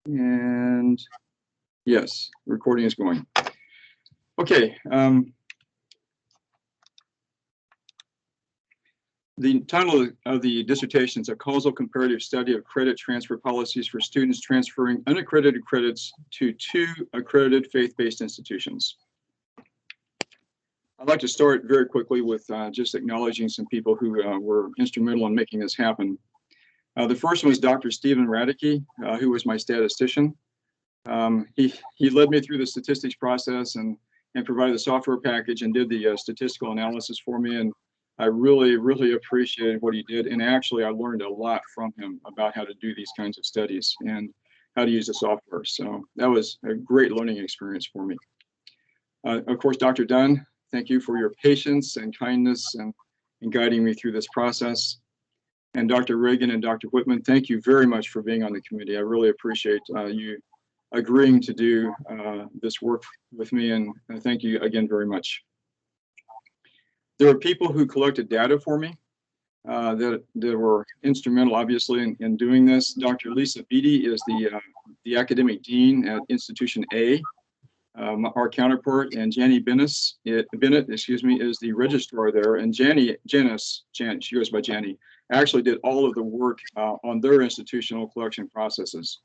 And yes, recording is going. Okay. The title of the dissertation is A Causal Comparative Study of Credit Transfer Policies for Students Transferring Unaccredited Credits to 2 accredited faith-based institutions. I'd like to start very quickly with just acknowledging some people who were instrumental in making this happen. The first one was Dr. Stephen Radicke, who was my statistician. He led me through the statistics process and provided the software package and did the statistical analysis for me. And I really, really appreciated what he did. And actually, I learned a lot from him about how to do these kinds of studies and how to use the software. So that was a great learning experience for me. Of course, Dr. Dunn, thank you for your patience and kindness and guiding me through this process. And Dr. Reagan and Dr. Whitman, thank you very much for being on the committee. I really appreciate you agreeing to do this work with me, and thank you again very much. There were people who collected data for me that were instrumental, obviously, in doing this. Dr. Lisa Beatty is the academic dean at Institution A, our counterpart, and Janie Bennett, is the registrar there. And Janice, she goes by Janie, actually did all of the work on their institutional collection processes.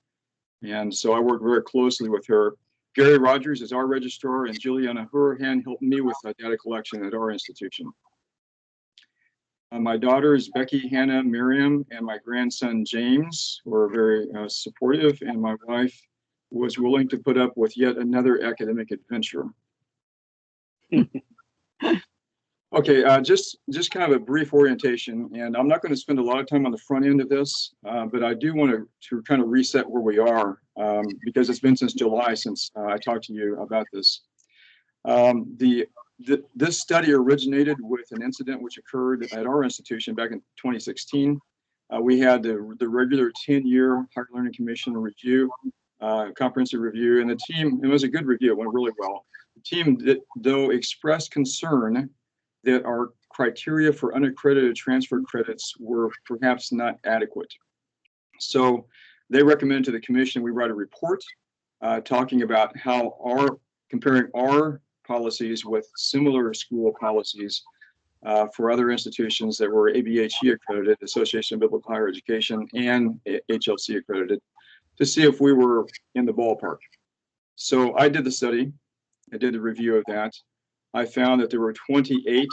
And so I worked very closely with her. Gary Rogers is our registrar, and Juliana Hurahan helped me with data collection at our institution. My daughters, Becky, Hannah, Miriam, and my grandson, James, were very supportive, and my wife was willing to put up with yet another academic adventure. Okay, just kind of a brief orientation, and I'm not going to spend a lot of time on the front end of this, but I do want to kind of reset where we are, because it's been since July since I talked to you about this. This study originated with an incident which occurred at our institution back in 2016. We had the regular 10-year Higher Learning Commission review, comprehensive review, and the team, it was a good review, it went really well. The team, though, expressed concern that our criteria for unaccredited transfer credits were perhaps not adequate. So they recommended to the commission we write a report talking about how comparing our policies with similar school policies for other institutions that were ABHE accredited, Association of Biblical Higher Education, and HLC accredited, to see if we were in the ballpark. So I did the study, I did the review of that. I found that there were 28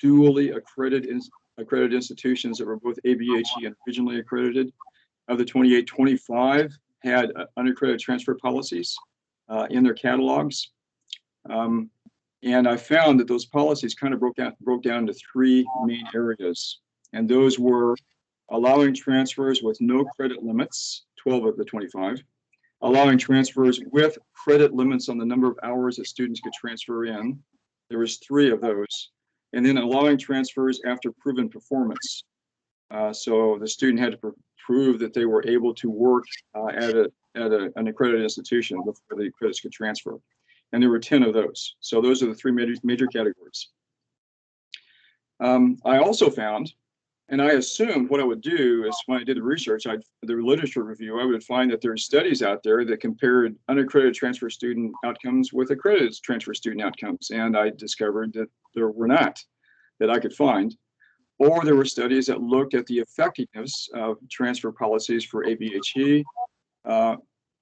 dually accredited institutions that were both ABHE and regionally accredited. Of the 28, 25 had unaccredited transfer policies in their catalogs. And I found that those policies kind of broke down into 3 main areas. And those were allowing transfers with no credit limits, 12 of the 25, allowing transfers with credit limits on the number of hours that students could transfer in. There was 3 of those. And then allowing transfers after proven performance. So the student had to prove that they were able to work at an accredited institution before the credits could transfer. And there were 10 of those. So those are the 3 major categories. I also found, and I assumed what I would do is when I did the research, the literature review, I would find that there are studies out there that compared unaccredited transfer student outcomes with accredited transfer student outcomes. And I discovered that there were not, that I could find. Or there were studies that looked at the effectiveness of transfer policies for ABHE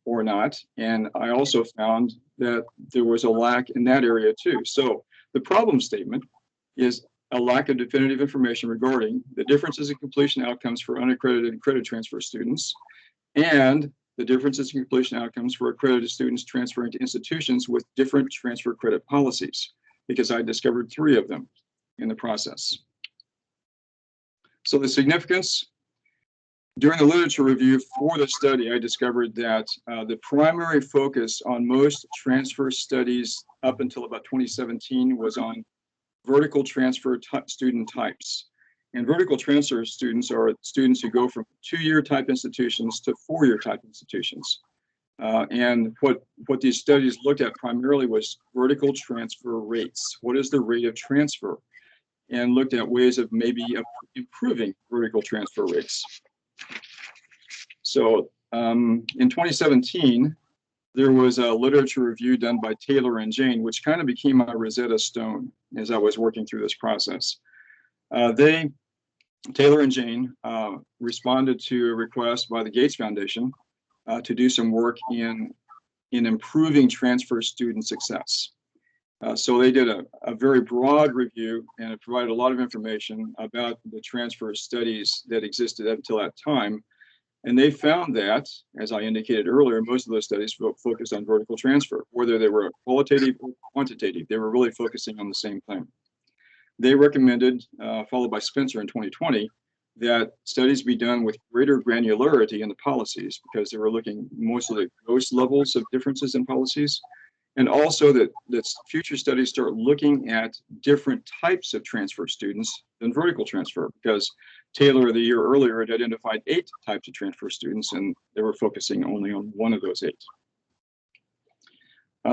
or not. And I also found that there was a lack in that area too. So the problem statement is a lack of definitive information regarding the differences in completion outcomes for unaccredited and credit transfer students, and the differences in completion outcomes for accredited students transferring to institutions with different transfer credit policies, because I discovered 3 of them in the process. So the significance, during the literature review for the study, I discovered that the primary focus on most transfer studies up until about 2017 was on vertical transfer student types. And vertical transfer students are students who go from 2-year type institutions to 4-year type institutions. And what these studies looked at primarily was vertical transfer rates. What is the rate of transfer? And looked at ways of maybe improving vertical transfer rates. So In 2017, there was a literature review done by Taylor and Jane, which kind of became my Rosetta Stone as I was working through this process. Taylor and Jane, responded to a request by the Gates Foundation to do some work in improving transfer student success. So they did a very broad review, and it provided a lot of information about the transfer studies that existed up until that time. And they found that, as I indicated earlier, most of those studies focused on vertical transfer, whether they were qualitative or quantitative. They were really focusing on the same thing. They recommended, followed by Spencer in 2020, that studies be done with greater granularity in the policies, because they were looking mostly at gross levels of differences in policies. And also that future studies start looking at different types of transfer students than vertical transfer, because Taylor the year earlier had identified 8 types of transfer students, and they were focusing only on one of those 8.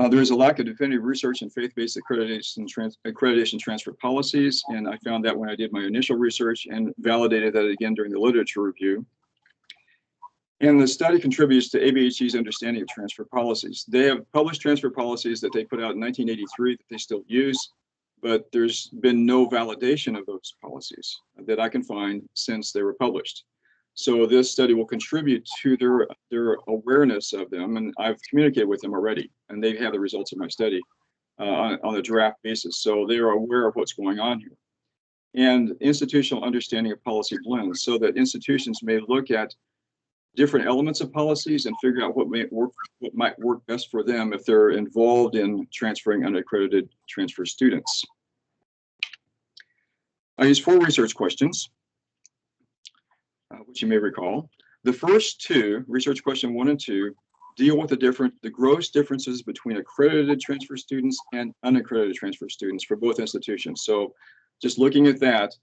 There is a lack of definitive research in faith-based accreditation transfer policies, and I found that when I did my initial research and validated that again during the literature review. And the study contributes to ABHC's understanding of transfer policies. They have published transfer policies that they put out in 1983 that they still use, but there's been no validation of those policies that I can find since they were published. So this study will contribute to their awareness of them, and I've communicated with them already, and they have the results of my study on a draft basis. So they are aware of what's going on here. And institutional understanding of policy blends, so that institutions may look at different elements of policies and figure out what might work best for them if they're involved in transferring unaccredited transfer students. I used 4 research questions, which you may recall. The first 2, research question 1 and 2, deal with the gross differences between accredited transfer students and unaccredited transfer students for both institutions. So just looking at that,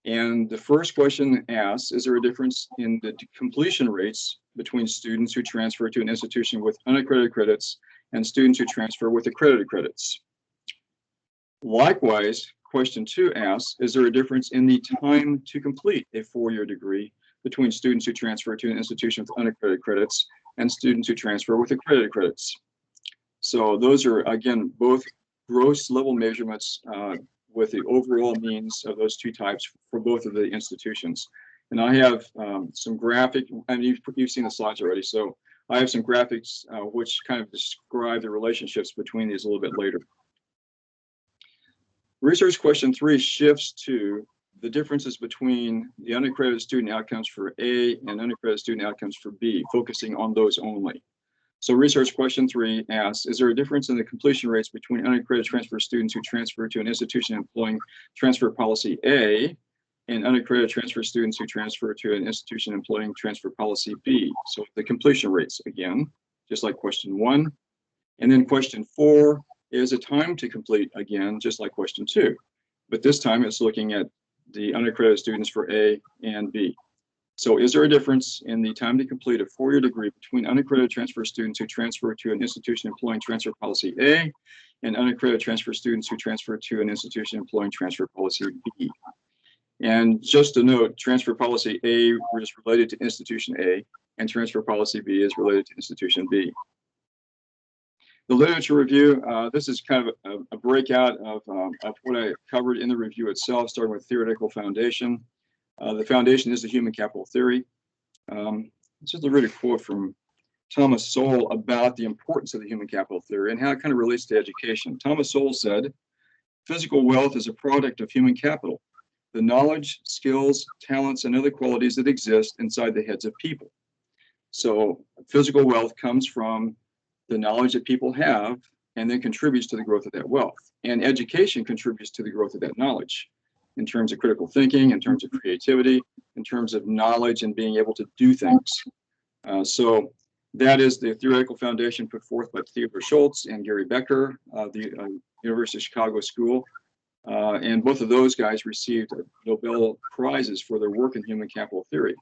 and the first question asks, is there a difference in the completion rates between students who transfer to an institution with unaccredited credits and students who transfer with accredited credits? Likewise, question 2 asks, is there a difference in the time to complete a 4-year degree between students who transfer to an institution with unaccredited credits and students who transfer with accredited credits? So those are, again, both gross level measurements with the overall means of those 2 types for both of the institutions. And I have some graphic, and you've seen the slides already, so I have some graphics which kind of describe the relationships between these a little bit later. Research question 3 shifts to the differences between the unaccredited student outcomes for A and unaccredited student outcomes for B, focusing on those only. So research question 3 asks, is there a difference in the completion rates between unaccredited transfer students who transfer to an institution employing transfer policy A and unaccredited transfer students who transfer to an institution employing transfer policy B? So the completion rates again, just like question 1. And then question 4 is a time to complete again, just like question 2. But this time it's looking at the unaccredited students for A and B. So is there a difference in the time to complete a 4-year degree between unaccredited transfer students who transfer to an institution employing transfer policy A and unaccredited transfer students who transfer to an institution employing transfer policy B? And just to note, transfer policy A is related to institution A and transfer policy B is related to institution B. The literature review, this is kind of a breakout of what I covered in the review itself, starting with theoretical foundation. The foundation is the human capital theory. This is a really quote from Thomas Sowell about the importance of the human capital theory and how it kind of relates to education. Thomas Sowell said, physical wealth is a product of human capital, the knowledge, skills, talents, and other qualities that exist inside the heads of people. So physical wealth comes from the knowledge that people have and then contributes to the growth of that wealth. And education contributes to the growth of that knowledge in terms of critical thinking, in terms of creativity, in terms of knowledge and being able to do things. So that is the theoretical foundation put forth by Theodore Schultz and Gary Becker, the University of Chicago School. And both of those guys received Nobel Prizes for their work in human capital theory.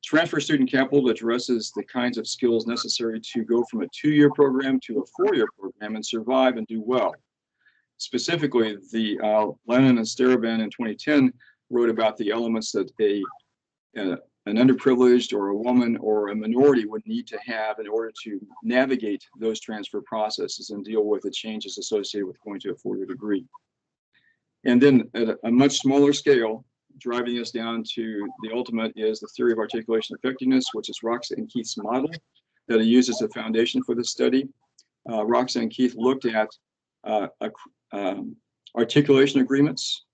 Transfer student capital addresses the kinds of skills necessary to go from a 2-year program to a 4-year program and survive and do well. Specifically, the Lennon and Starobin in 2010 wrote about the elements that a an underprivileged or a woman or a minority would need to have in order to navigate those transfer processes and deal with the changes associated with going to a four-year degree. And then at a much smaller scale, driving us down to the ultimate is the theory of articulation effectiveness, which is Roxanne Keith's model that I used as a foundation for this study. Roxanne Keith looked at articulation agreements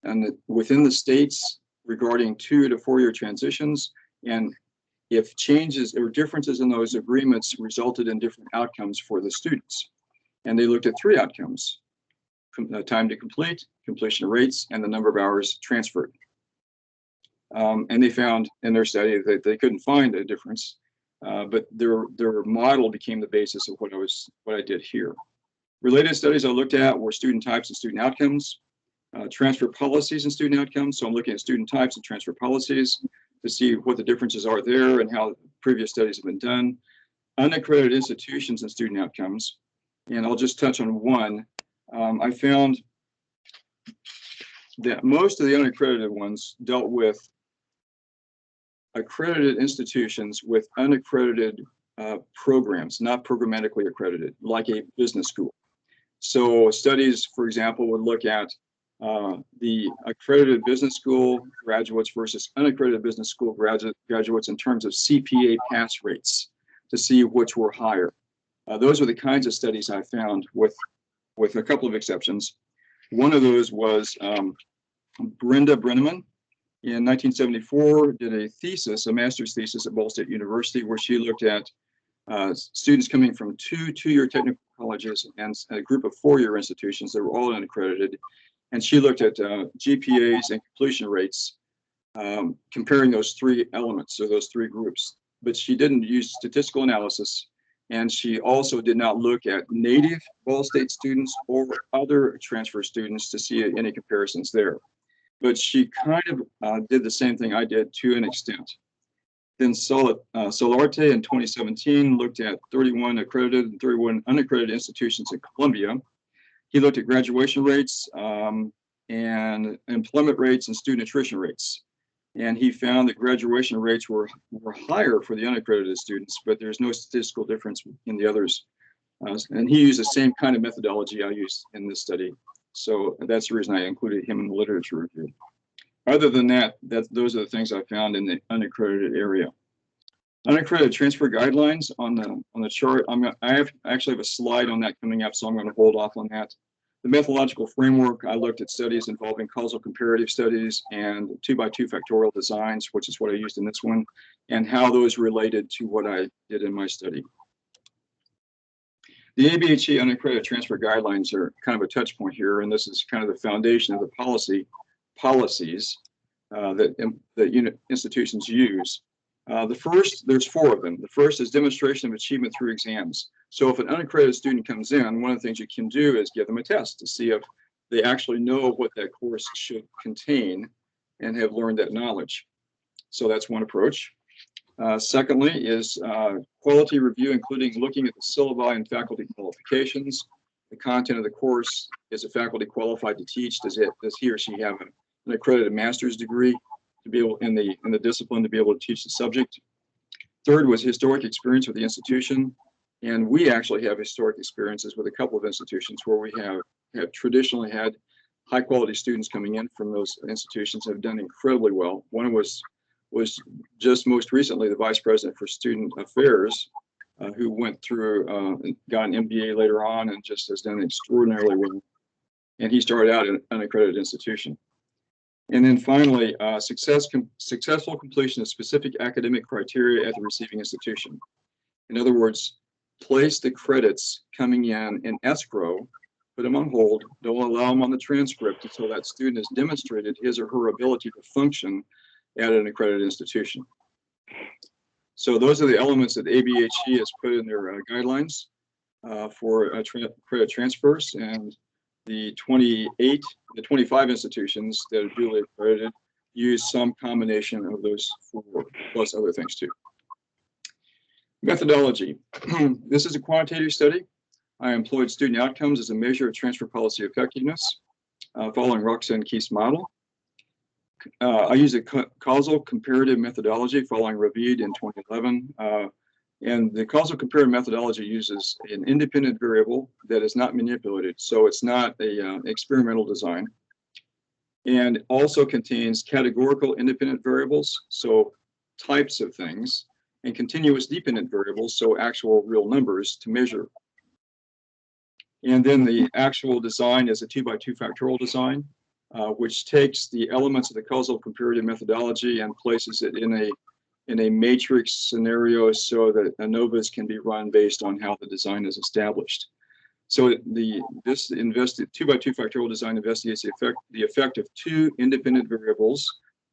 and within the states regarding 2 to 4 year transitions, and if changes or differences in those agreements resulted in different outcomes for the students. And they looked at 3 outcomes: time to complete, completion rates, and the number of hours transferred. And they found in their study that they couldn't find a difference, but their model became the basis of what I did here. Related studies I looked at were student types and student outcomes, transfer policies and student outcomes. So I'm looking at student types and transfer policies to see what the differences are there and how previous studies have been done. Unaccredited institutions and student outcomes. And I'll just touch on one. I found that most of the unaccredited ones dealt with accredited institutions with unaccredited programs, not programmatically accredited, like a business school. So studies, for example, would look at the accredited business school graduates versus unaccredited business school graduates in terms of CPA pass rates to see which were higher. Those are the kinds of studies I found with a couple of exceptions. One of those was Brenda Brenneman in 1974 did a thesis, a master's thesis at Ball State University, where she looked at students coming from 2 two-year technical colleges and a group of 4-year institutions that were all unaccredited. And she looked at GPAs and completion rates, comparing those 3 elements or those 3 groups. But she didn't use statistical analysis. And she also did not look at native Ball State students or other transfer students to see any comparisons there. But she kind of did the same thing I did to an extent. Then Solarte in 2017 looked at 31 accredited and 31 unaccredited institutions at Columbia. He looked at graduation rates and employment rates and student attrition rates. And he found that graduation rates were higher for the unaccredited students, but there's no statistical difference in the others. And he used the same kind of methodology I used in this study. So that's the reason I included him in the literature review. Other than that, those are the things I found in the unaccredited area. Unaccredited transfer guidelines on the chart. I actually have a slide on that coming up, so I'm going to hold off on that. The methodological framework, I looked at studies involving causal comparative studies and 2x2 factorial designs, which is what I used in this one, and how those related to what I did in my study. The ABHE unaccredited transfer guidelines are kind of a touch point here, and this is kind of the foundation of the policies that institutions use. There's 4 of them. The first is demonstration of achievement through exams. So if an unaccredited student comes in, one of the things you can do is give them a test to see if they actually know what that course should contain and have learned that knowledge. So that's one approach. Secondly is quality review, including looking at the syllabi and faculty qualifications. The content of the course, is a faculty qualified to teach? Does he or she have an accredited master's degree to be able in the discipline to be able to teach the subject? Third was historic experience with the institution. And we actually have historic experiences with a couple of institutions where we have traditionally had high quality students coming in from those institutions have done incredibly well. One was just most recently the vice president for student affairs, who went through and got an MBA later on and just has done extraordinarily well. And he started out at an unaccredited institution. And then finally, successful completion of specific academic criteria at the receiving institution. In other words, place the credits coming in escrow, put them on hold, don't allow them on the transcript until that student has demonstrated his or her ability to function at an accredited institution. So those are the elements that ABHE has put in their guidelines for credit transfers, and the 25 institutions that are duly accredited use some combination of those 4 plus other things too. Methodology. This is a quantitative study. I employed student outcomes as a measure of transfer policy effectiveness, following Roxanne Keith's model. I use a causal comparative methodology following Ravid in 2011. And the causal comparative methodology uses an independent variable that is not manipulated. So it's not a experimental design. And also contains categorical independent variables, so types of things, and continuous dependent variables, so actual real numbers to measure. And then the actual design is a 2x2 factorial design, which takes the elements of the causal comparative methodology and places it in a matrix scenario so that ANOVAs can be run based on how the design is established. So this 2x2 factorial design investigates the effect of two independent variables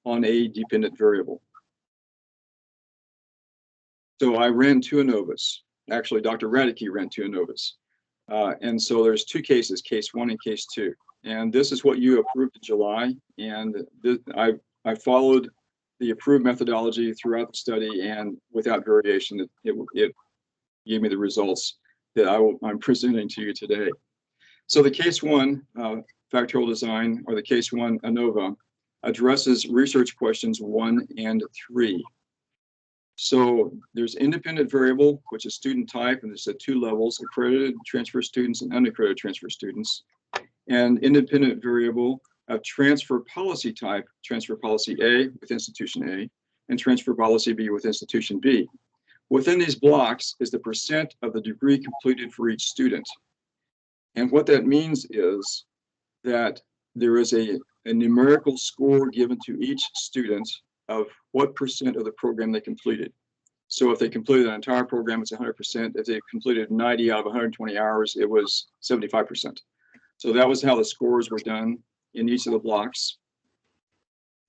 on a dependent variable. So I ran two ANOVAs. Actually, Dr. Radicke ran two ANOVAs. And so there's two cases, case 1 and case 2. And this is what you approved in July. And I followed the approved methodology throughout the study, and without variation, it gave me the results that I'm presenting to you today. So the case 1 factorial design, or the case 1 ANOVA, addresses research questions 1 and 3. So there's independent variable, which is student type, and there's at 2 levels: accredited transfer students and unaccredited transfer students. And independent variable of transfer policy type, transfer policy A with institution A, and transfer policy B with institution B. Within these blocks is the percent of the degree completed for each student. And what that means is that there is a numerical score given to each student of what percent of the program they completed. So if they completed an entire program, it's 100%. If they completed 90 out of 120 hours, it was 75%. So that was how the scores were done in each of the blocks,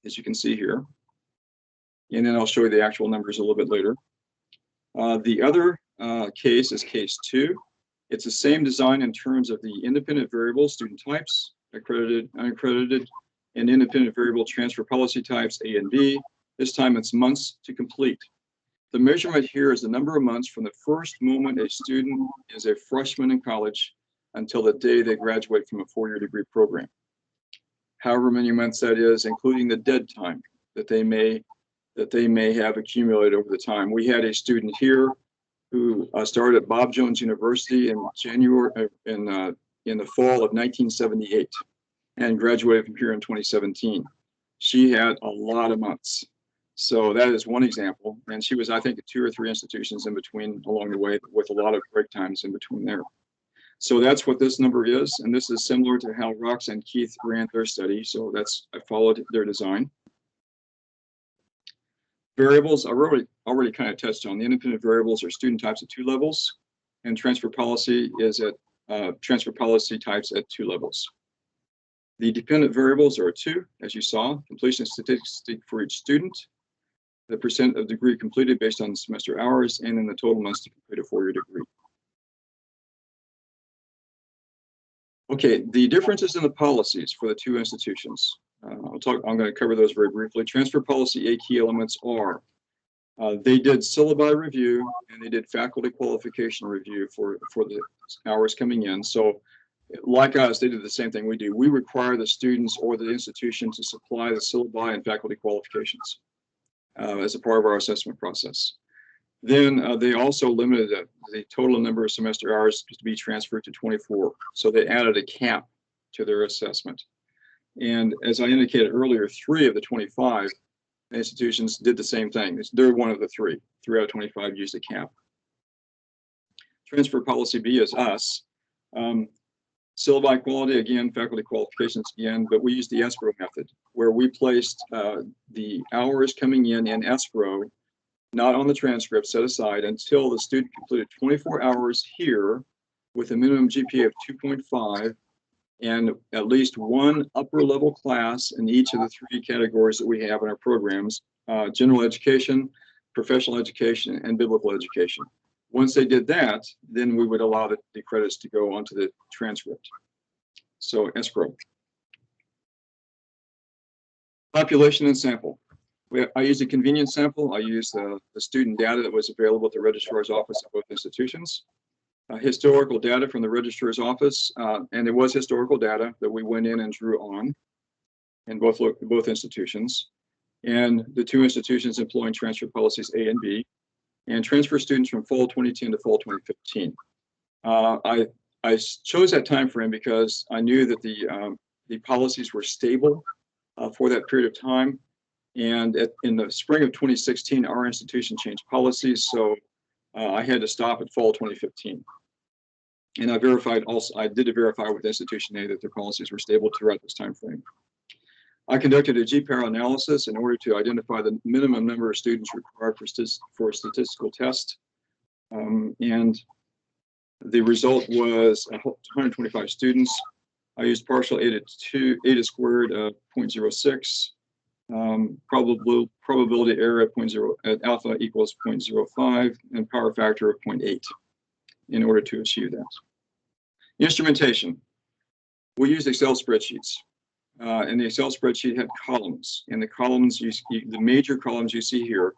as you can see here. And then I'll show you the actual numbers a little bit later. The other case is case 2. It's the same design in terms of the independent variable student types, accredited, unaccredited, and independent variable transfer policy types A and B. This time it's months to complete. The measurement here is the number of months from the first moment a student is a freshman in college until the day they graduate from a 4-year degree program. However many months that is, including the dead time that they may have accumulated over the time. We had a student here who started at Bob Jones University in the fall of 1978 and graduated from here in 2017. She had a lot of months. So that is one example. And she was, I think, at 2 or 3 institutions in between along the way, with a lot of break times in between there. So that's what this number is. And this is similar to how Rox and Keith ran their study. So I followed their design. Variables, I already kind of touched on. The independent variables are student types at 2 levels, and transfer policy is at transfer policy types at 2 levels. The dependent variables are 2, as you saw: completion statistic for each student, the percent of degree completed based on semester hours, and then the total months to complete a 4-year degree. Okay, the differences in the policies for the 2 institutions. I'm going to cover those very briefly. Transfer policy A key elements are, they did syllabi review and they did faculty qualification review for the hours coming in. So like us, they did the same thing we do. We require the students or the institution to supply the syllabi and faculty qualifications as a part of our assessment process. Then they also limited the total number of semester hours to be transferred to 24. So they added a cap to their assessment. And as I indicated earlier, 3 of the 25 institutions did the same thing. They're one of the 3. 3 out of 25 used a cap. Transfer policy B is us. Syllabi quality, again, faculty qualifications again, but we used the escrow method, where we placed the hours coming in escrow, not on the transcript, set aside until the student completed 24 hours here with a minimum GPA of 2.5 and at least 1 upper level class in each of the 3 categories that we have in our programs: general education, professional education, and biblical education. Once they did that, then we would allow the credits to go onto the transcript. So escrow. Population and sample. I used a convenience sample. I used the student data that was available at the registrar's office at both institutions. Historical data from the registrar's office, and it was historical data that we went in and drew on. in both institutions, and the two institutions employing transfer policies A and B, and transfer students from fall 2010 to fall 2015. I chose that time frame because I knew that the policies were stable for that period of time. And in the spring of 2016, our institution changed policies, so I had to stop at fall 2015. And I did verify with Institution A that their policies were stable throughout this time frame. I conducted a GPAR analysis in order to identify the minimum number of students required for a statistical test. And the result was 125 students. I used partial eta squared of 0.06, probability error at alpha equals 0.05, and power factor of 0.8 in order to achieve that. Instrumentation. We used Excel spreadsheets. And the Excel spreadsheet had columns. And the columns, the major columns you see here,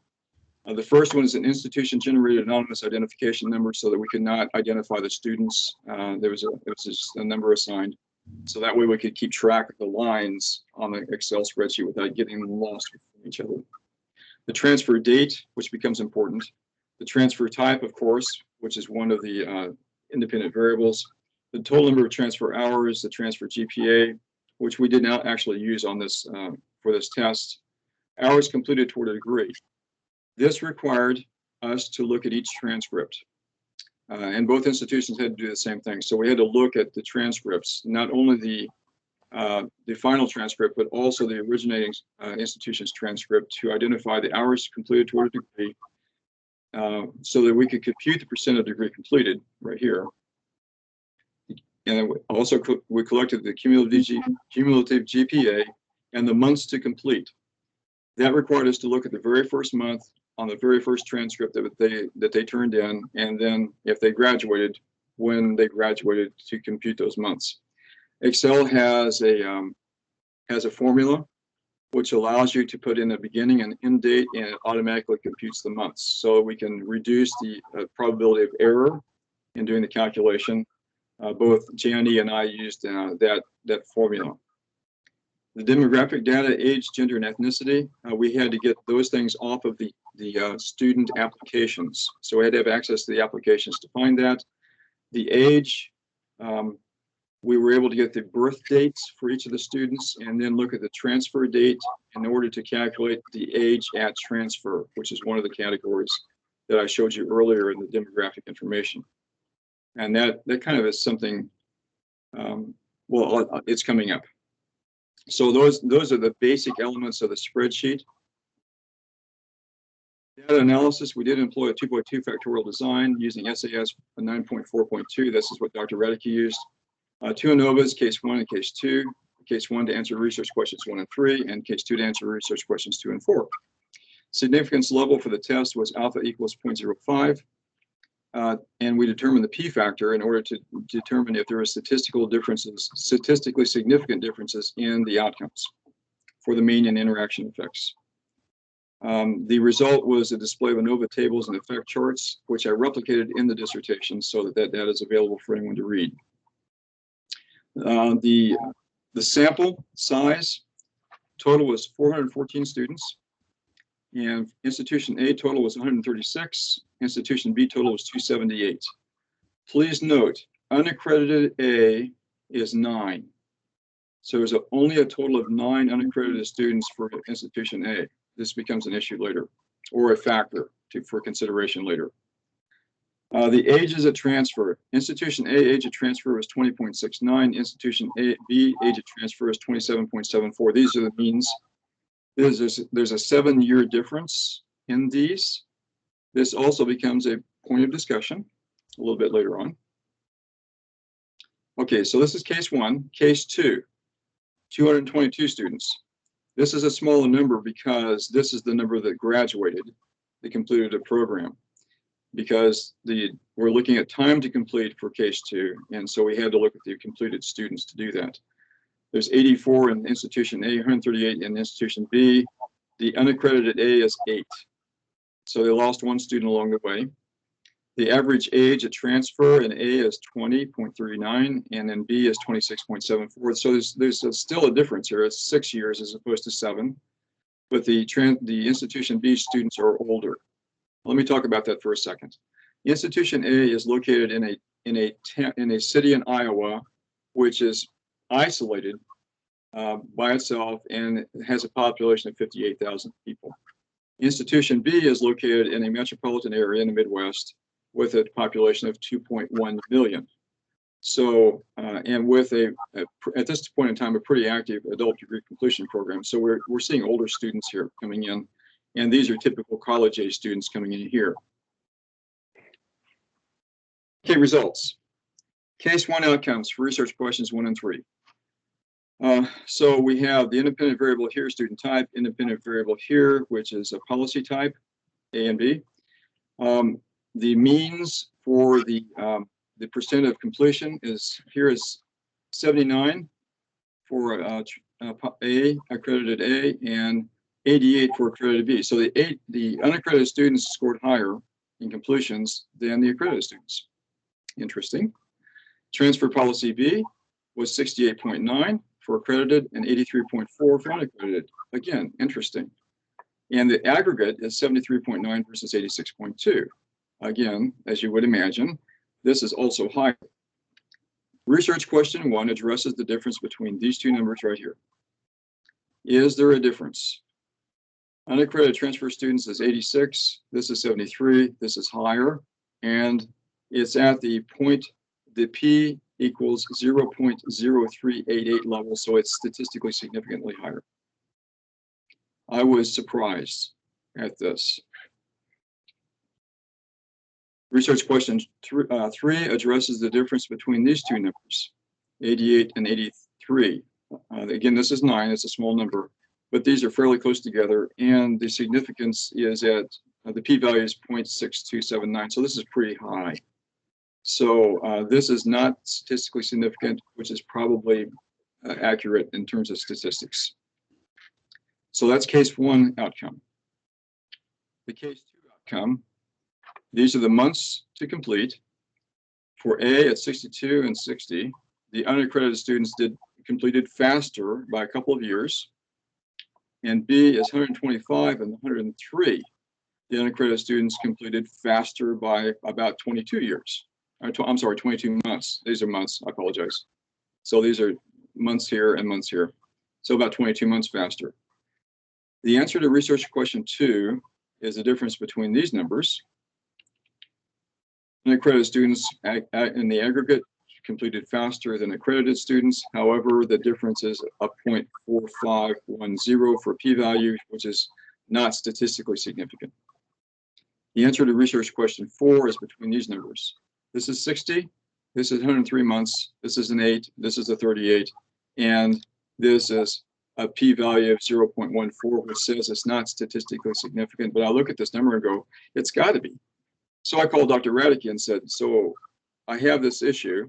the first one is an institution-generated anonymous identification number so that we could not identify the students. There was just a number assigned. So that way we could keep track of the lines on the Excel spreadsheet without getting lost from each other. The transfer date, which becomes important. The transfer type, of course, which is one of the independent variables. The total number of transfer hours, the transfer GPA, which we did not actually use on this for this test. Hours completed toward a degree. This required us to look at each transcript. And both institutions had to do the same thing. So we had to look at the transcripts, not only the final transcript, but also the originating institution's transcript to identify the hours completed toward a degree so that we could compute the percent of degree completed right here. And also we collected the cumulative GPA and the months to complete. That required us to look at the very first month on the very first transcript that they turned in, and then if they graduated, when they graduated, to compute those months. Excel has a formula which allows you to put in a beginning and end date, and it automatically computes the months. So we can reduce the probability of error in doing the calculation. Both Gianni and I used that formula. The demographic data, age, gender, and ethnicity, we had to get those things off of the student applications. So we had to have access to the applications to find that. The age, we were able to get the birth dates for each of the students and then look at the transfer date in order to calculate the age at transfer, which is one of the categories that I showed you earlier in the demographic information. And that kind of is something, well, it's coming up. So those are the basic elements of the spreadsheet. Data analysis, we did employ a 2x2 factorial design using SAS 9.4.2. This is what Dr. Radeke used. Two ANOVAs, case 1 and case 2. Case 1 to answer research questions 1 and 3, and case 2 to answer research questions 2 and 4. Significance level for the test was alpha equals 0.05. And we determined the p-factor in order to determine if there were statistically significant differences in the outcomes for the mean and interaction effects. The result was a display of ANOVA tables and effect charts, which I replicated in the dissertation so that data is available for anyone to read. The sample size total was 414 students, and institution A total was 136. Institution B total was 278. Please note, unaccredited A is 9. So there's only a total of 9 unaccredited students for institution A. This becomes an issue later, or a factor for consideration later. The ages at transfer. Institution A age at transfer was 20.69. Institution B age at transfer is 27.74. These are the means. There's a 7-year difference in these. This also becomes a point of discussion a little bit later on. Okay, so this is case 1. Case 2, 222 students. This is a smaller number because this is the number that graduated, that completed a program. Because we're looking at time to complete for case 2, and so we had to look at the completed students to do that. There's 84 in institution A, 138 in institution B. The unaccredited A is 8. So they lost 1 student along the way. The average age at transfer in A is 20.39, and then B is 26.74. So there's still a difference here. It's 6 years as opposed to 7. But the institution B students are older. Let me talk about that for a second. Institution A is located in a city in Iowa, which is isolated by itself and has a population of 58,000 people. Institution B is located in a metropolitan area in the Midwest with a population of 2.1 million. So, and with at this point in time, a pretty active adult degree completion program. So we're seeing older students here coming in, and these are typical college age students coming in here. Okay, results. Case 1 outcomes for research questions 1 and 3. So we have the independent variable here, student type, independent variable here, which is a policy type, A and B. The means for the percent of completion is 79 for A, accredited A, and 88 for accredited B. So the unaccredited students scored higher in completions than the accredited students. Interesting. Transfer policy B was 68.9 for accredited and 83.4 for unaccredited. Again, interesting. And the aggregate is 73.9 versus 86.2. Again, as you would imagine, this is also high. Research question 1 addresses the difference between these two numbers right here. Is there a difference? Unaccredited transfer students is 86, this is 73, this is higher, and it's at the P equals 0.0388 level, so it's statistically significantly higher. I was surprised at this. Research question 3 addresses the difference between these two numbers, 88 and 83. Again, this is 9, it's a small number, but these are fairly close together, and the significance is at, the p-value is 0.6279, so this is pretty high. So this is not statistically significant, which is probably accurate in terms of statistics. So that's case 1 outcome. The case 2 outcome, these are the months to complete. For A at 62 and 60, the unaccredited students completed faster by a couple of years. And B is 125 and 103. The unaccredited students completed faster by about 22 years. I'm sorry, 22 months. These are months, I apologize. So these are months here and months here. So about 22 months faster. The answer to research question 2 is the difference between these numbers. Unaccredited students in the aggregate completed faster than accredited students. However, the difference is a 0.4510 for p-value, which is not statistically significant. The answer to research question 4 is between these numbers. This is 60, this is 103 months, this is an 8, this is a 38, and this is a p-value of 0.14, which says it's not statistically significant. But I look at this number and go, it's got to be. So I called Dr. Radke and said, so I have this issue.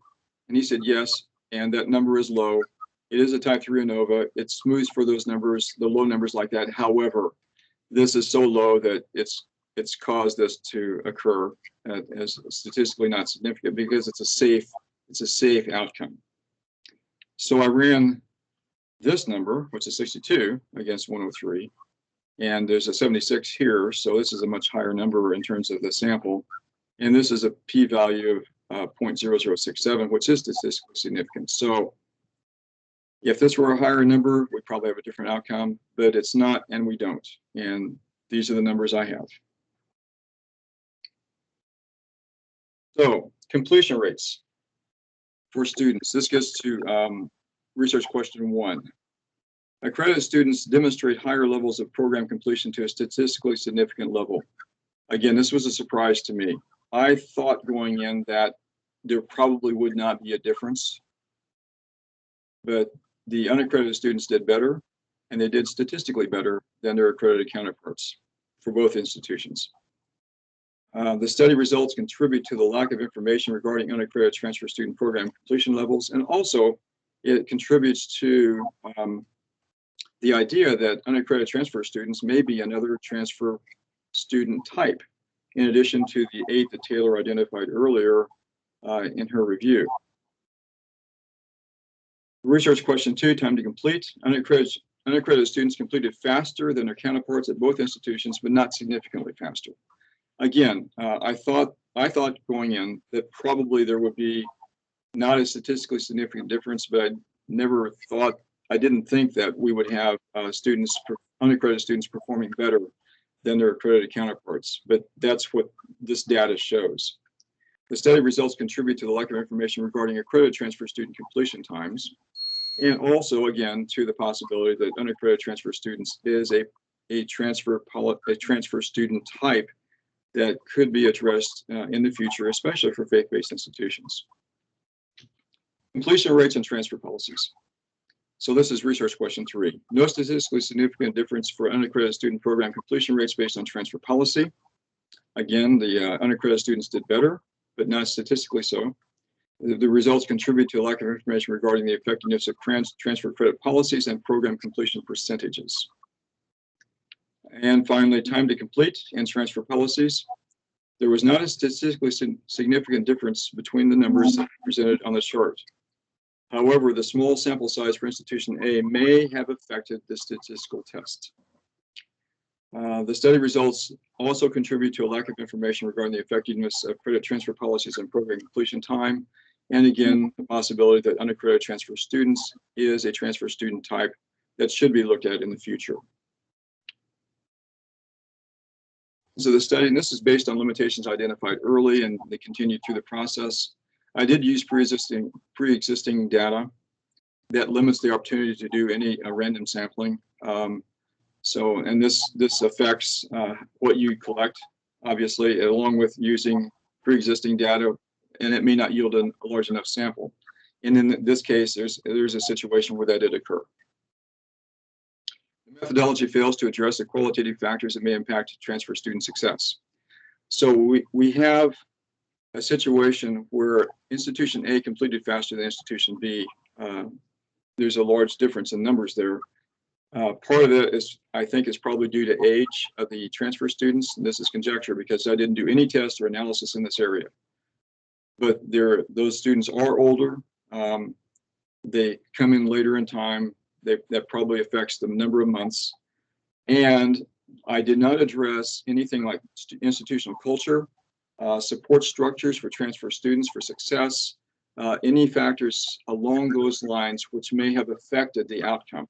And he said, yes, and that number is low. It is a type 3 ANOVA. It smooths for those numbers, the low numbers like that. However, this is so low that it's caused this to occur as statistically not significant because it's a safe outcome. So I ran this number, which is 62 against 103. And there's a 76 here, so this is a much higher number in terms of the sample. And this is a p-value of 0.0067, which is statistically significant. So if this were a higher number, we'd probably have a different outcome, but it's not, and we don't. And these are the numbers I have. So completion rates for students. This gets to research question 1. Accredited students demonstrate higher levels of program completion to a statistically significant level. Again, this was a surprise to me. I thought going in that there probably would not be a difference, but the unaccredited students did better, and they did statistically better than their accredited counterparts for both institutions. The study results contribute to the lack of information regarding unaccredited transfer student program completion levels, and also it contributes to the idea that unaccredited transfer students may be another transfer student type. in addition to the 8 that Taylor identified earlier in her review. Research question 2, time to complete. Unaccredited students completed faster than their counterparts at both institutions, but not significantly faster. Again, I thought going in that probably there would be not a statistically significant difference, but I didn't think that we would have unaccredited students performing better than their accredited counterparts, but that's what this data shows. The study results contribute to the lack of information regarding accredited transfer student completion times, and also, again, to the possibility that unaccredited transfer students is a transfer student type that could be addressed in the future, especially for faith-based institutions. Completion rates and transfer policies. So this is research question 3. No statistically significant difference for unaccredited student program completion rates based on transfer policy. Again, the unaccredited students did better, but not statistically so. The results contribute to a lack of information regarding the effectiveness of transfer credit policies and program completion percentages. And finally, time to complete and transfer policies. There was not a statistically significant difference between the numbers presented on the chart. However, the small sample size for institution A may have affected the statistical test. The study results also contribute to a lack of information regarding the effectiveness of credit transfer policies and program completion time. And again, the possibility that unaccredited transfer students is a transfer student type that should be looked at in the future. So the study, and this is based on limitations identified early and they continued through the process. I did use pre-existing data that limits the opportunity to do any random sampling. And this affects what you collect, obviously, along with using pre-existing data, and it may not yield a large enough sample. And in this case, there's a situation where that did occur. The methodology fails to address the qualitative factors that may impact transfer student success. So we have a situation where institution A completed faster than institution B. There's a large difference in numbers there. Part of it is, I think, is probably due to age of the transfer students. And this is conjecture because I didn't do any tests or analysis in this area. But those students are older. They come in later in time. That probably affects the number of months. And I did not address anything like institutional culture, support structures for transfer students for success, any factors along those lines which may have affected the outcome.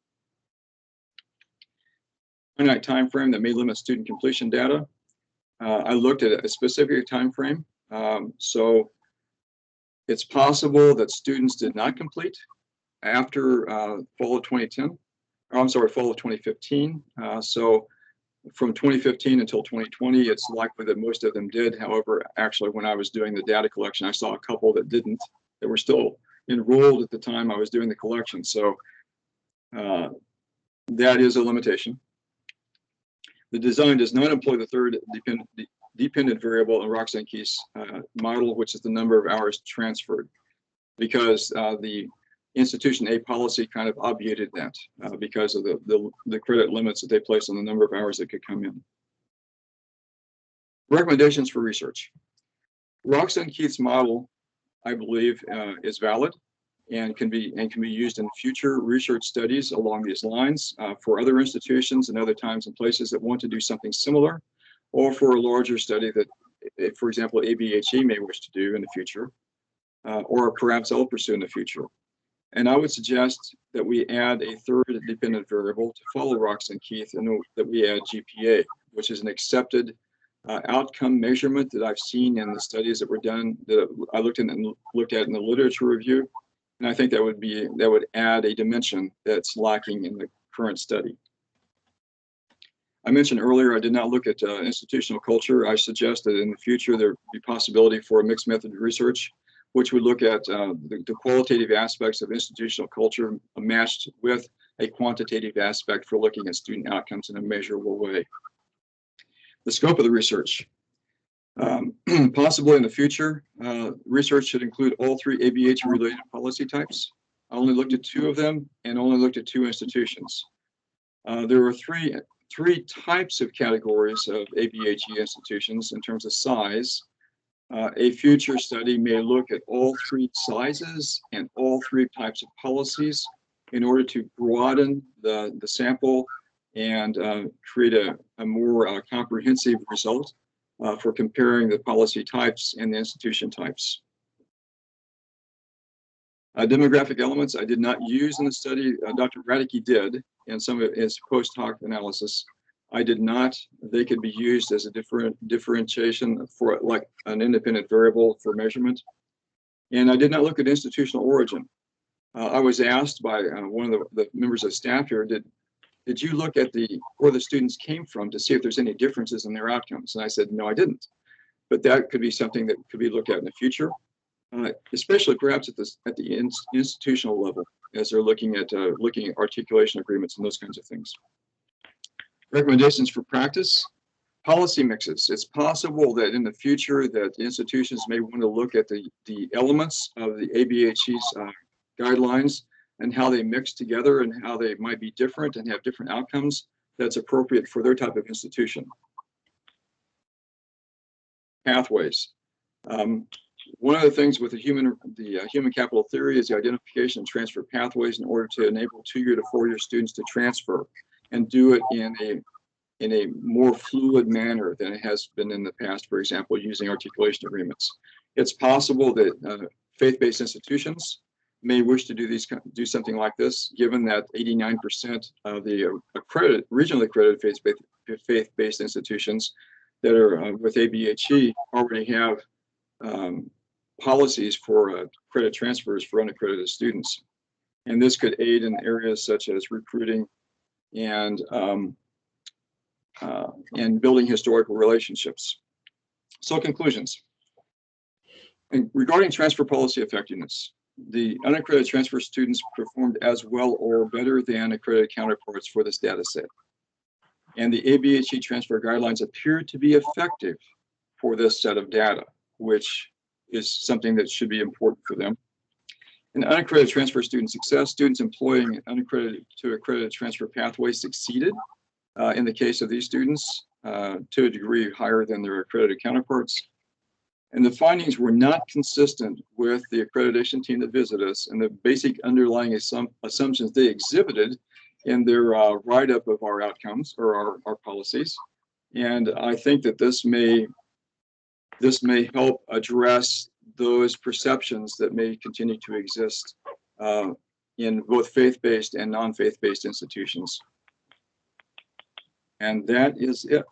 Finite time frame that may limit student completion data. I looked at a specific time frame. So it's possible that students did not complete after fall of 2010. I'm sorry, fall of 2015. So from 2015 until 2020, it's likely that most of them did. However, actually, when I was doing the data collection, I saw a couple that didn't, that were still enrolled at the time I was doing the collection. So that is a limitation. The design does not employ the third dependent variable in Roxanne-Keith's model, which is the number of hours transferred, because the institution A policy kind of obviated that because of the credit limits that they placed on the number of hours that could come in. Recommendations for research. Roxanne-Keith's model, I believe, is valid and can be used in future research studies along these lines for other institutions and other times and places that want to do something similar, or for a larger study that, for example, ABHE may wish to do in the future, or perhaps I'll pursue in the future. And I would suggest that we add a third dependent variable to follow Roxanne-Keith, and that we add GPA, which is an accepted outcome measurement that I've seen in the studies that were done, that I looked at in the literature review. And I think that would add a dimension that's lacking in the current study. I mentioned earlier I did not look at institutional culture. I suggest that in the future there be possibility for a mixed method research, which would look at the qualitative aspects of institutional culture matched with a quantitative aspect for looking at student outcomes in a measurable way. The scope of the research. Possibly in the future, research should include all 3 ABH-related policy types. I only looked at 2 of them and only looked at 2 institutions. There were three three types of categories of ABHE institutions in terms of size. A future study may look at all three sizes and all three types of policies in order to broaden the sample and create a more comprehensive result for comparing the policy types and the institution types. Demographic elements I did not use in the study. Dr. Radicke did in some of his post hoc analysis. I did not. They could be used as a differentiation for like an independent variable for measurement. And I did not look at institutional origin. I was asked by one of the members of staff here, did you look at where the students came from to see if there's any differences in their outcomes? And I said, no, I didn't. But that could be something that could be looked at in the future, especially perhaps at the institutional level, as they're looking at articulation agreements and those kinds of things. Recommendations for practice, policy mixes. It's possible that in the future that institutions may want to look at the elements of the ABHE's guidelines and how they mix together and how they might be different and have different outcomes that's appropriate for their type of institution. Pathways. One of the things with the human capital theory is the identification and transfer pathways in order to enable 2-year to 4-year students to transfer and do it in a more fluid manner than it has been in the past, for example, using articulation agreements. It's possible that faith-based institutions may wish to do something like this, given that 89% of the regionally accredited faith-based institutions that are with ABHE already have policies for credit transfers for unaccredited students. And this could aid in areas such as recruiting and building historical relationships. So conclusions. And regarding transfer policy effectiveness, the unaccredited transfer students performed as well or better than accredited counterparts for this data set. And the ABHE transfer guidelines appear to be effective for this set of data, which is something that should be important for them. In unaccredited transfer student success, students employing unaccredited to accredited transfer pathways succeeded in the case of these students to a degree higher than their accredited counterparts. And the findings were not consistent with the accreditation team that visited us and the basic underlying assumptions they exhibited in their write-up of our outcomes or our policies. And I think that this may help address those perceptions that may continue to exist in both faith-based and non-faith-based institutions. And that is it.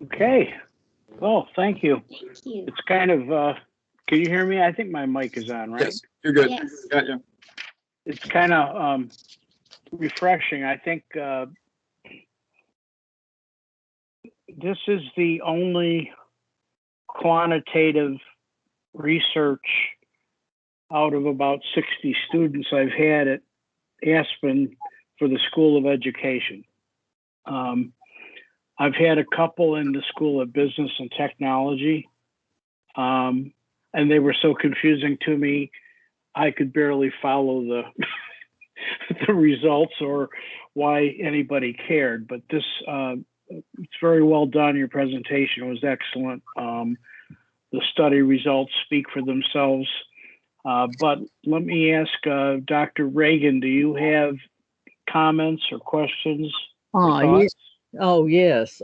Okay. Oh, thank you. Thank you. It's kind of, can you hear me? I think my mic is on, right? Yes, you're good. Yes. Got you. It's kind of refreshing. I think this is the only quantitative research out of about 60 students I've had at Aspen for the School of Education. I've had a couple in the School of Business and Technology, and they were so confusing to me, I could barely follow the the results or why anybody cared. But this, it's very well done. Your presentation was excellent. The study results speak for themselves. But let me ask Dr. Reagan, do you have comments or questions? Yes. Oh, yes.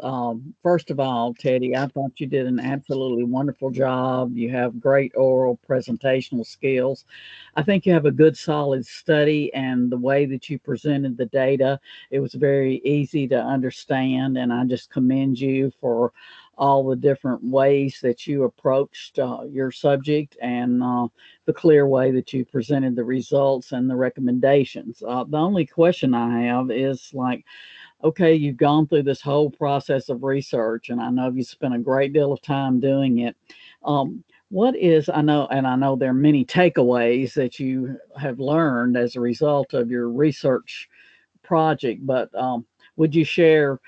First of all, Teddy, I thought you did an absolutely wonderful job. You have great oral presentational skills. I think you have a good, solid study, and the way that you presented the data, it was very easy to understand, and I just commend you for all the different ways that you approached your subject and the clear way that you presented the results and the recommendations. The only question I have is like, okay, you've gone through this whole process of research, and I know you spent a great deal of time doing it. What is, I know there are many takeaways that you have learned as a result of your research project, but would you share,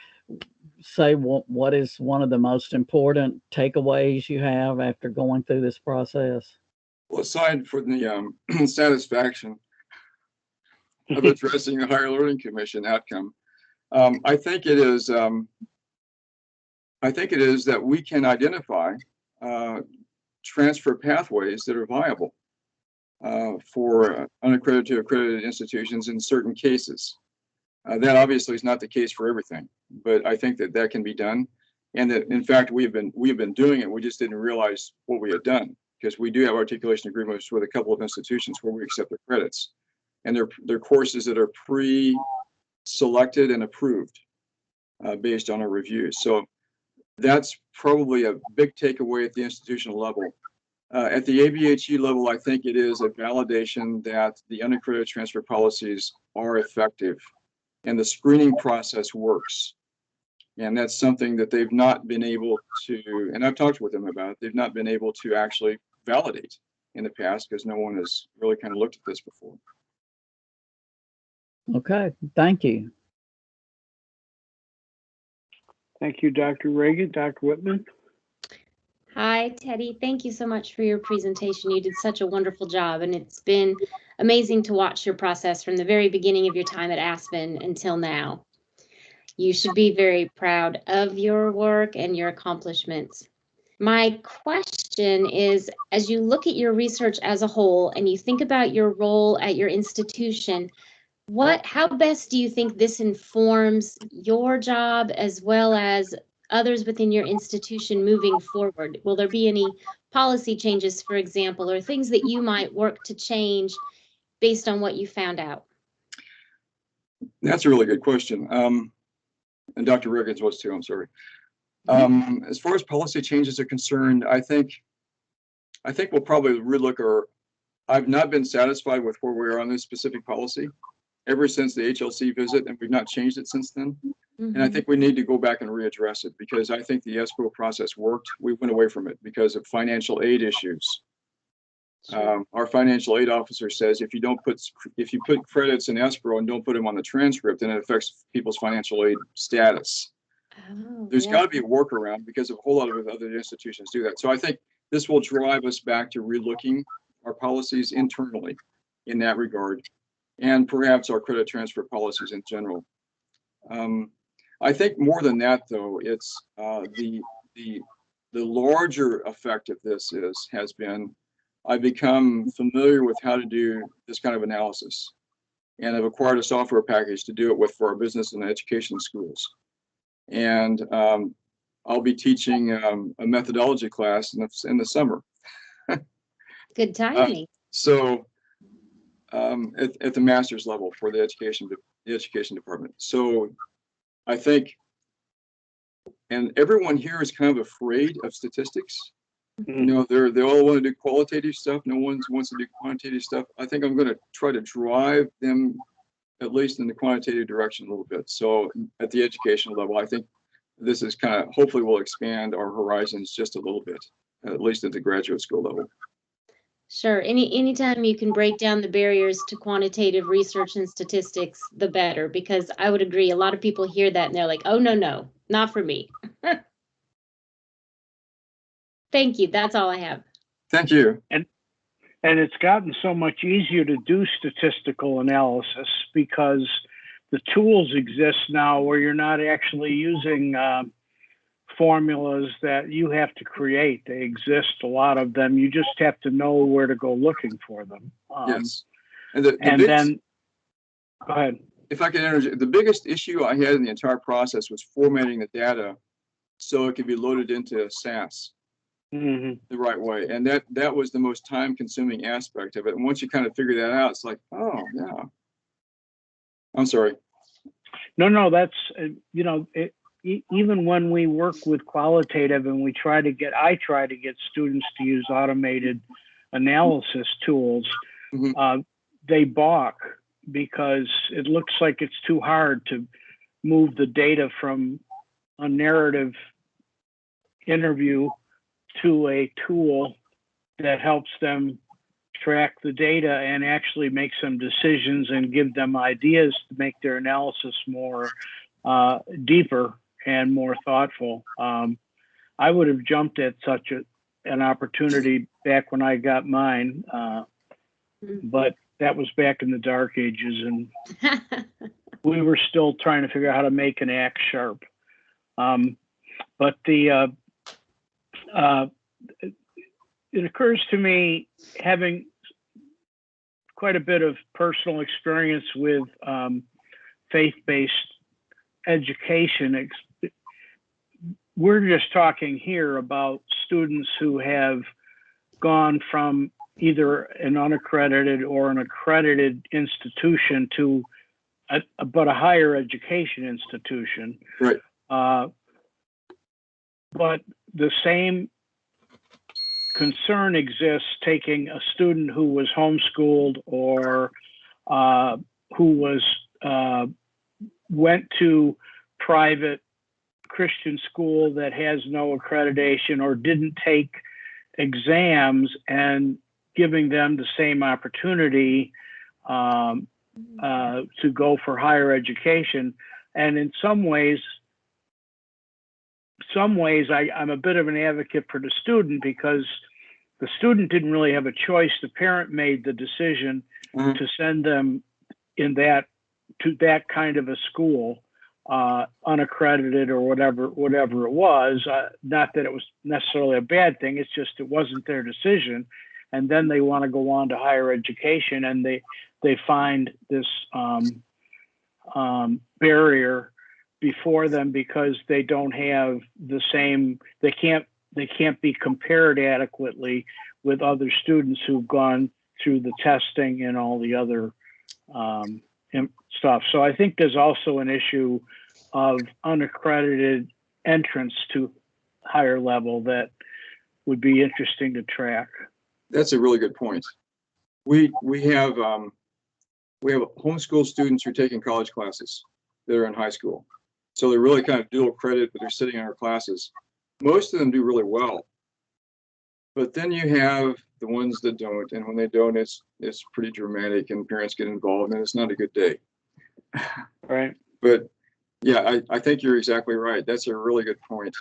say, what is one of the most important takeaways you have after going through this process? Well, aside from the satisfaction of addressing the Higher Learning Commission outcome, I think it is. I think it is that we can identify transfer pathways that are viable for unaccredited to accredited institutions in certain cases. That obviously is not the case for everything, but I think that that can be done, and that in fact we've been doing it. We just didn't realize what we had done, because we do have articulation agreements with a couple of institutions where we accept their credits, and they're courses that are pre-selected and approved based on our reviews. So that's probably a big takeaway at the institutional level. At the ABHE level, I think it is a validation that the unaccredited transfer policies are effective and the screening process works. And that's something that they've not been able to, and I've talked with them about it, they've not been able to actually validate in the past because no one has really kind of looked at this before. Okay, thank you. Thank you, Dr. Reagan. Dr. Whitman? Hi, Teddy. Thank you so much for your presentation. You did such a wonderful job, and it's been amazing to watch your process from the very beginning of your time at Aspen until now. You should be very proud of your work and your accomplishments. My question is, as you look at your research as a whole and you think about your role at your institution, how best do you think this informs your job as well as others within your institution moving forward? Will there be any policy changes, for example, or things that you might work to change based on what you found out? That's a really good question. And Dr. Riggins was too, I'm sorry. As far as policy changes are concerned, I think we'll probably relook I've not been satisfied with where we are on this specific policy ever since the HLC visit, and we've not changed it since then. And I think we need to go back and readdress it, because I think the escrow process worked. We went away from it because of financial aid issues. Our financial aid officer says if you put credits in escrow and don't put them on the transcript, then it affects people's financial aid status. There's got to be a workaround, because a whole lot of other institutions do that. So I think this will drive us back to relooking our policies internally in that regard, and perhaps our credit transfer policies in general. I think more than that, though, it's the larger effect of this has been I've become familiar with how to do this kind of analysis, and I've acquired a software package to do it with for our business and education schools. And I'll be teaching a methodology class in the summer. Good timing. At the master's level for the education department. So I think, and everyone here is kind of afraid of statistics. You know, they all want to do qualitative stuff. No one wants to do quantitative stuff. I think I'm going to try to drive them at least in the quantitative direction a little bit. So at the educational level, I think this is kind of, hopefully will expand our horizons just a little bit, at least at the graduate school level. Sure. Anytime you can break down the barriers to quantitative research and statistics, the better, because I would agree. A lot of people hear that and they're like, oh, no, not for me. Thank you. That's all I have. Thank you. And it's gotten so much easier to do statistical analysis because the tools exist now where you're not actually using formulas that you have to create. They exist, a lot of them. You just have to know where to go looking for them. Yes. Then, go ahead. If I can interject, the biggest issue I had in the entire process was formatting the data so it could be loaded into SAS the right way. And that was the most time-consuming aspect of it. And once you kind of figure that out, it's like, oh, yeah. I'm sorry. No, that's, even when we work with qualitative and I try to get students to use automated analysis tools, they balk because it looks like it's too hard to move the data from a narrative interview to a tool that helps them track the data and actually make some decisions and give them ideas to make their analysis more deeper and more thoughtful. I would have jumped at an opportunity back when I got mine, but that was back in the dark ages, and we were still trying to figure out how to make an axe sharp. But it occurs to me, having quite a bit of personal experience with faith-based education. We're just talking here about students who have gone from either an unaccredited or an accredited institution to a higher education institution. Right. But the same concern exists taking a student who was homeschooled or who was went to private Christian school that has no accreditation or didn't take exams, and giving them the same opportunity to go for higher education. And in some ways I'm a bit of an advocate for the student, because the student didn't really have a choice. The parent made the decision to send them to that kind of a school, unaccredited or whatever it was. Not that it was necessarily a bad thing. It's just it wasn't their decision. And then they want to go on to higher education, and they find this barrier before them because they don't have the same. They can't be compared adequately with other students who've gone through the testing and all the other stuff. So I think there's also an issue of unaccredited entrance to higher level that would be interesting to track. That's a really good point. We have homeschool students who are taking college classes that are in high school. So they're really kind of dual credit, but they're sitting in our classes. Most of them do really well. But then you have the ones that don't, and when they don't, it's pretty dramatic, and parents get involved, and it's not a good day. Right. But yeah, I think you're exactly right. That's a really good point.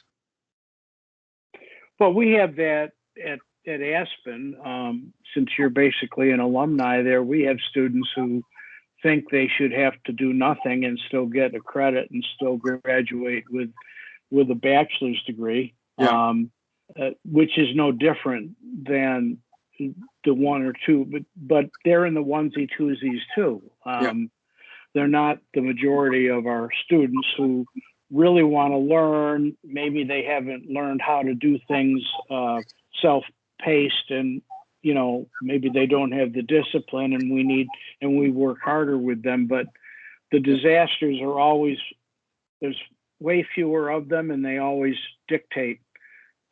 Well, we have that at Aspen. Since you're basically an alumni there, we have students who think they should have to do nothing and still get a credit and still graduate with a bachelor's degree. Yeah. Which is no different than the one or two, but they're in the onesie twosies too. They're not the majority of our students who really want to learn. Maybe they haven't learned how to do things self-paced, and maybe they don't have the discipline, and we work harder with them. But the disasters are always, there's way fewer of them, and they always dictate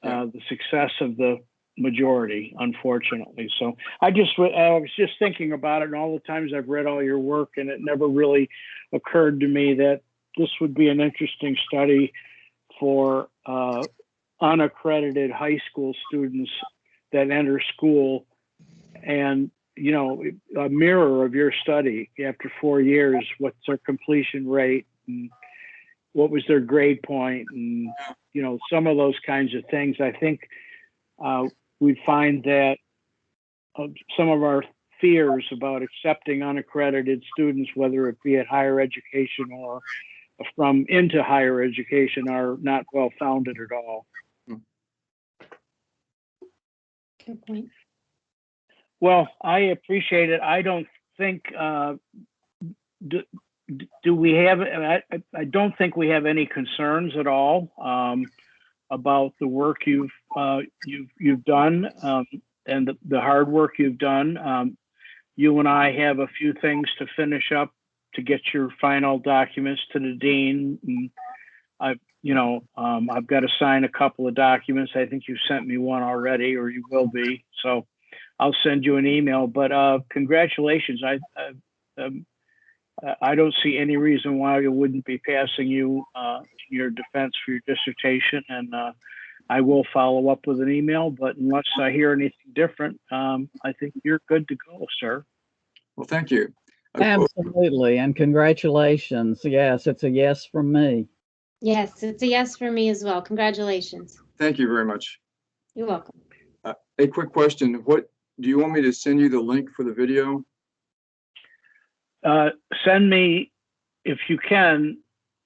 the success of the majority, unfortunately. So I was just thinking about it, and all the times I've read all your work, and it never really occurred to me that this would be an interesting study for unaccredited high school students that enter school, and a mirror of your study after 4 years. What's their completion rate, and what was their grade point, and some of those kinds of things. I think we find that some of our fears about accepting unaccredited students, whether it be at higher education or from into higher education, are not well founded at all. Good point. Well, I appreciate it. I don't think do we have? I don't think we have any concerns at all about the work you've done and the hard work you've done. You and I have a few things to finish up to get your final documents to the dean. And I've got to sign a couple of documents. I think you sent me one already, or you will be. So I'll send you an email. But congratulations. I don't see any reason why you wouldn't be passing you your defense for your dissertation, and I will follow up with an email. But unless I hear anything different, I think you're good to go, sir. Well, thank you. Absolutely, and congratulations. Yes, it's a yes from me. Yes, it's a yes for me as well. Congratulations. Thank you very much. You're welcome. A quick question. What do you want me to send you the link for the video? Send me, if you can,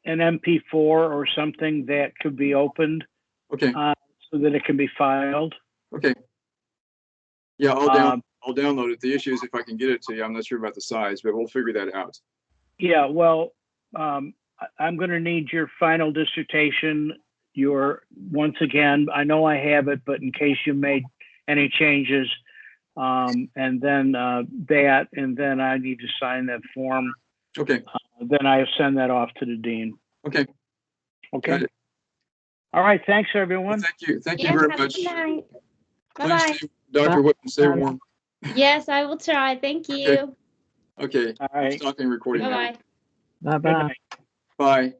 an MP4 or something that could be opened Okay. so that it can be filed. Okay. Yeah, I'll download it. The issue is if I can get it to you. I'm not sure about the size, but we'll figure that out. Yeah, well, I'm going to need your final dissertation. Once again, I know I have it, but in case you made any changes, and then that, and then I need to sign that form. Okay. Then I send that off to the dean. Okay. Okay. Got it. All right. Thanks, everyone. Thank you. Thank you Yes, very have a much. good night. Please, Bye-bye. stay, Dr. Whitman, stay Bye. warm. Yes, I will try. Thank you. Okay. All I'm right. stopping recording now. Bye-bye. Bye Good bye. night. Bye.